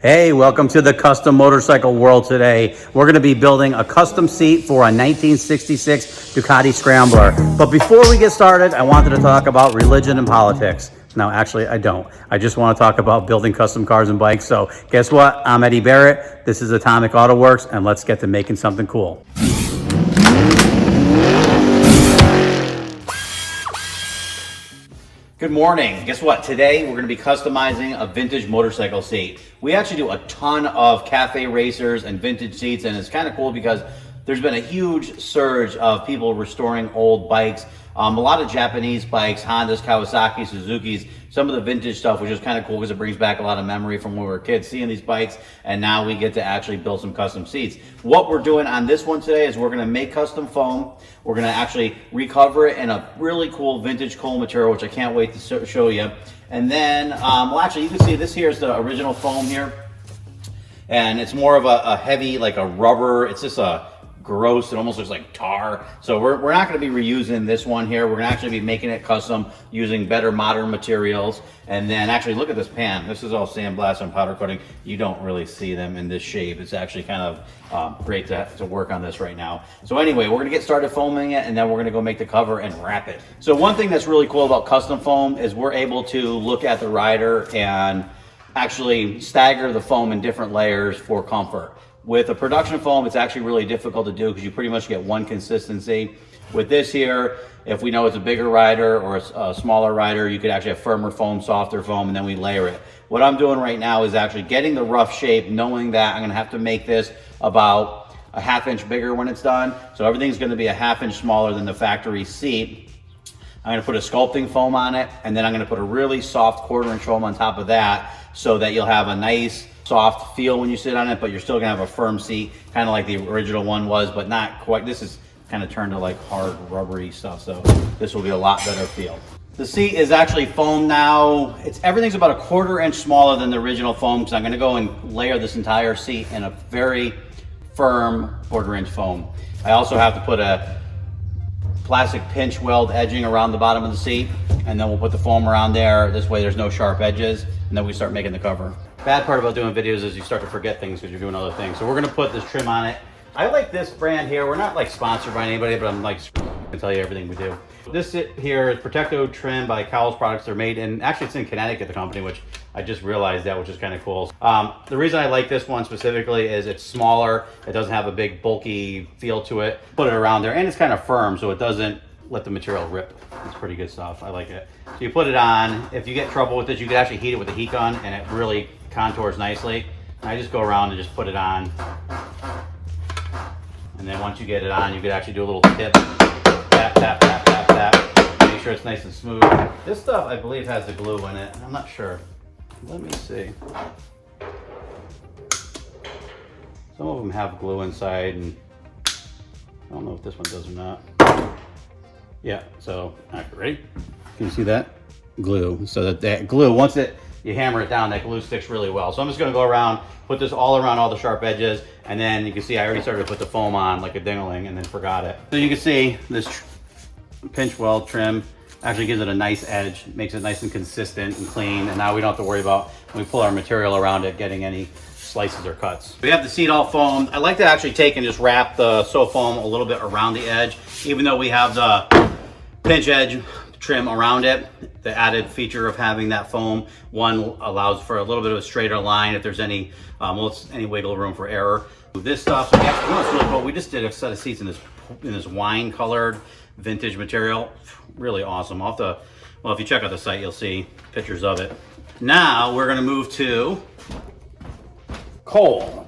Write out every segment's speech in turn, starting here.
Hey, welcome to the custom motorcycle world today. We're gonna be building a custom seat for a 1966 Ducati Scrambler. But before we get started, I wanted to talk about religion and politics. No, actually, I don't. I just want to talk about building custom cars and bikes. So guess what? I'm Eddie Barrett. This is Atomic Autoworks, and let's get to making something cool. Good morning. Guess what? Today we're going to be customizing a vintage motorcycle seat. We actually do a ton of cafe racers and vintage seats, and it's kind of cool because there's been a huge surge of people restoring old bikes. A lot of Japanese bikes, Hondas, Kawasaki, Suzuki's, some of the vintage stuff, which is kind of cool because it brings back a lot of memory from when we were kids seeing these bikes, and now we get to actually build some custom seats. What we're doing on this one today is we're going to make custom foam. We're going to actually recover it in a really cool vintage coal material, which I can't wait to show you. And then, well, actually, you can see this here is the original foam here, and it's more of a heavy, like a rubber. It's just a gross, it almost looks like tar. So we're not going to be reusing this one here. We're going to actually be making it custom using better modern materials. And then actually look at this pan. This is all sandblast and powder coating. You don't really see them in this shape. It's actually kind of great to work on this right now. So anyway, we're going to get started foaming it, and then we're going to go make the cover and wrap it. So one thing that's really cool about custom foam is we're able to look at the rider and actually stagger the foam in different layers for comfort. With a production foam, it's actually really difficult to do because you pretty much get one consistency. With this here, if we know it's a bigger rider or a smaller rider, you could actually have firmer foam, softer foam, and then we layer it. What I'm doing right now is actually getting the rough shape, knowing that I'm gonna have to make this about a ½ inch bigger when it's done. So everything's gonna be a ½ inch smaller than the factory seat. I'm gonna put a sculpting foam on it, and then I'm gonna put a really soft 1/4 inch foam on top of that so that you'll have a nice soft feel when you sit on it, but you're still gonna have a firm seat, kind of like the original one was, but not quite. This is kind of turned to like hard rubbery stuff, so this will be a lot better feel. The seat is actually foam now. Everything's about a 1/4 inch smaller than the original foam because I'm gonna go and layer this entire seat in a very firm 1/4 inch foam. I also have to put a plastic pinch weld edging around the bottom of the seat, and then we'll put the foam around there. This way there's no sharp edges, and then we start making the cover. Bad part about doing videos is you start to forget things because you're doing other things. So we're gonna put this trim on it. I like this brand here. We're not like sponsored by anybody, but I'm like, I can tell you everything we do. This here is Protecto trim by Cowles Products. They're made in, actually it's in Connecticut, the company, which I just realized that, which is kind of cool. The reason I like this one specifically is it's smaller. It doesn't have a big bulky feel to it. Put it around there, and it's kind of firm, so it doesn't let the material rip. It's pretty good stuff. I like it. So you put it on. If you get trouble with this, you can actually heat it with a heat gun, and it really contours nicely. And I just go around and just put it on. And then once you get it on, you could actually do a little tip. Tap, tap, tap, tap, tap. Make sure it's nice and smooth. This stuff, I believe, has the glue in it. I'm not sure. Let me see. Some of them have glue inside, and I don't know if this one does or not. Yeah, so, all right, ready? Can you see that? Glue. So that glue, once you hammer it down, that glue sticks really well. So I'm just gonna go around, put this all around all the sharp edges, and then you can see I already started to put the foam on like a ding-a-ling and then forgot it. So you can see this pinch weld trim actually gives it a nice edge, makes it nice and consistent and clean, and now we don't have to worry about, when we pull our material around it, getting any slices or cuts. We have the seat all foamed. I like to actually take and just wrap the So foam a little bit around the edge, even though we have the pinch edge trim around it. The added feature of having that foam, one, allows for a little bit of a straighter line if there's any wiggle room for error. This stuff, so yeah, you know, it's really cool. We just did a set of seats in this wine colored vintage material. Really awesome. Well, if you check out the site, you'll see pictures of it. Now we're gonna move to coal.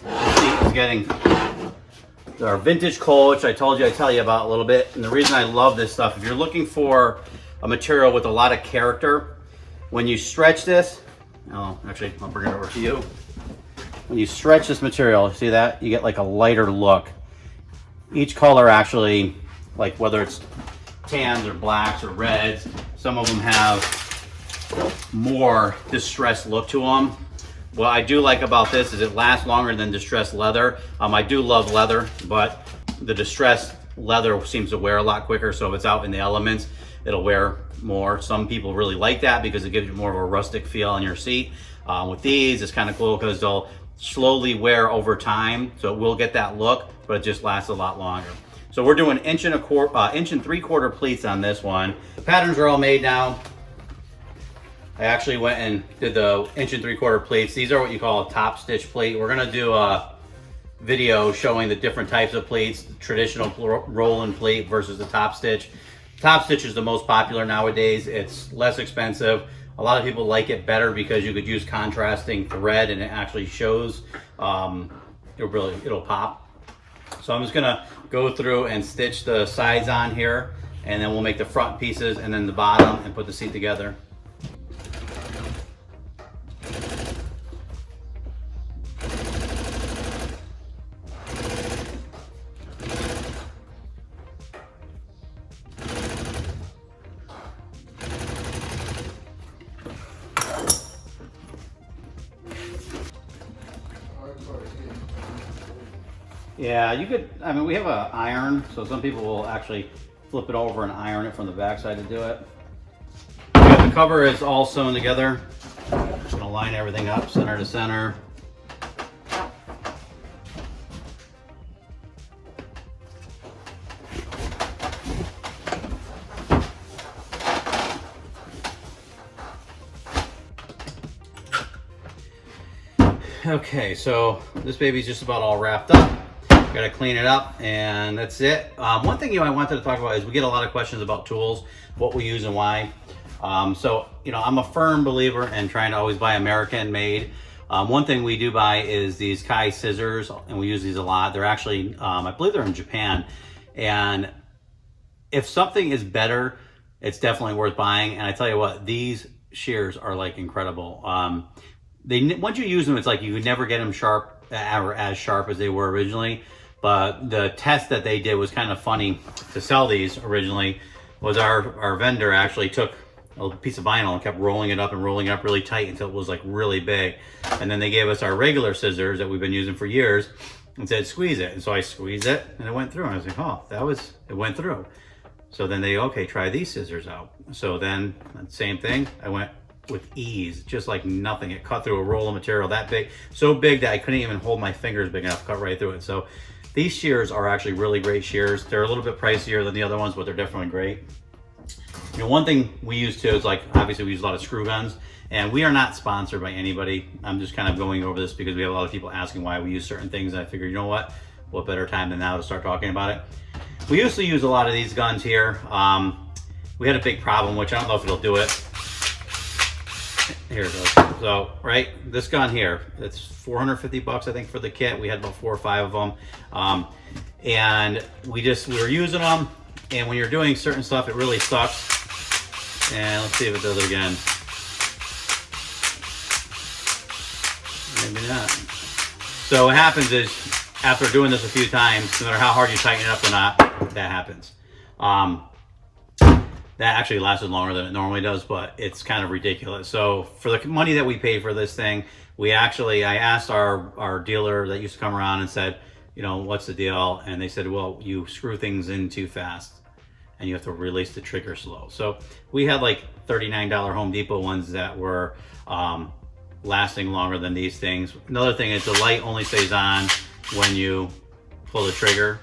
The seat is getting our vintage coal, which I told you I'd tell you about a little bit. And the reason I love this stuff, if you're looking for a material with a lot of character, when you stretch this, actually, I'll bring it over to you. When you stretch this material, see that? You get like a lighter look. Each color actually, like whether it's tans or blacks or reds, some of them have more distressed look to them. What I do like about this is it lasts longer than distressed leather. I do love leather, but the distressed leather seems to wear a lot quicker, so if it's out in the elements, it'll wear more. Some people really like that because it gives you more of a rustic feel on your seat. With these, it's kind of cool because they'll slowly wear over time, so it will get that look, but it just lasts a lot longer. So we're doing 1.75" pleats on this one. The patterns are all made now. I actually went and did the 1.75" pleats. These are what you call a top stitch plate. We're gonna do a video showing the different types of pleats, the traditional roll-in plate versus the top stitch. Top stitch is the most popular nowadays. It's less expensive. A lot of people like it better because you could use contrasting thread and it actually shows, it'll pop. So I'm just gonna go through and stitch the sides on here, and then we'll make the front pieces and then the bottom and put the seat together. Yeah, you could, I mean, we have an iron, so some people will actually flip it over and iron it from the backside to do it. The cover is all sewn together. Just gonna line everything up center to center. Okay, so this baby's just about all wrapped up. Gotta clean it up, and that's it. One thing I wanted to talk about is we get a lot of questions about tools, what we use and why. So, I'm a firm believer in trying to always buy American made. One thing we do buy is these Kai scissors, and we use these a lot. They're actually, I believe they're in Japan. And if something is better, it's definitely worth buying. And I tell you what, these shears are like incredible. Once you use them, it's like you could never get them sharp or as sharp as they were originally. But the test that they did was kind of funny. To sell these originally was our vendor actually took a piece of vinyl and kept rolling it up and rolling it up really tight until it was like really big. And then they gave us our regular scissors that we've been using for years and said, squeeze it. And so I squeezed it and it went through. And I was like, oh, it went through. So then okay, try these scissors out. So then same thing, I went with ease, just like nothing. It cut through a roll of material that big, so big that I couldn't even hold my fingers big enough, cut right through it. So these shears are actually really great shears. They're a little bit pricier than the other ones, but they're definitely great. One thing we use too is, like, obviously we use a lot of screw guns, and we are not sponsored by anybody. I'm just kind of going over this because we have a lot of people asking why we use certain things, and I figured, what better time than now to start talking about it. We used to use a lot of these guns here. We had a big problem, which I don't know if it'll do it. Here it goes. So, right, this gun here, it's 450 bucks, I think, for the kit. We had about 4 or 5 of them. And we were using them, and when you're doing certain stuff, it really sucks. And let's see if it does it again. Maybe not. So what happens is, after doing this a few times, no matter how hard you tighten it up or not, that happens. That actually lasted longer than it normally does, but it's kind of ridiculous. So for the money that we paid for this thing, I asked our dealer that used to come around and said, what's the deal? And they said, well, you screw things in too fast and you have to release the trigger slow. So we had like $39 Home Depot ones that were lasting longer than these things. Another thing is the light only stays on when you pull the trigger.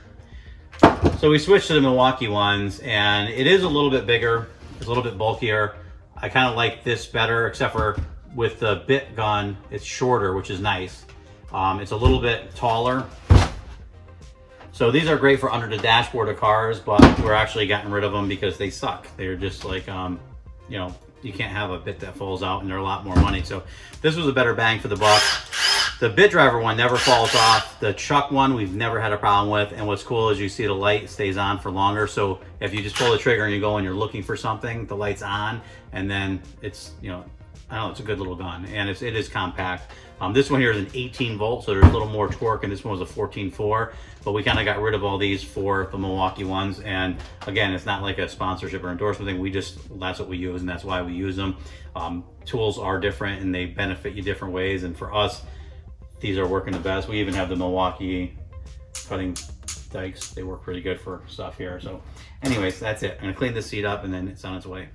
So we switched to the Milwaukee ones, and it is a little bit bigger, it's a little bit bulkier. I kind of like this better, except for with the bit gun, it's shorter, which is nice. It's a little bit taller. So these are great for under the dashboard of cars, but we're actually getting rid of them because they suck. They're just like, you can't have a bit that falls out, and they're a lot more money. So this was a better bang for the buck. The bit driver one never falls off. The chuck one we've never had a problem with, and what's cool is you see the light stays on for longer. So if you just pull the trigger and you go and you're looking for something, the light's on, and then it's, I don't know, it's a good little gun, and it is compact. This one here is an 18 volt, so there's a little more torque, and this one was a 14.4, but we kind of got rid of all these for the Milwaukee ones. And again, it's not like a sponsorship or endorsement thing. That's what we use, and that's why we use them. Tools are different, and they benefit you different ways, and for us, these are working the best. We even have the Milwaukee cutting dikes. They work pretty good for stuff here. So anyways, that's it. I'm gonna clean this seat up, and then it's on its way.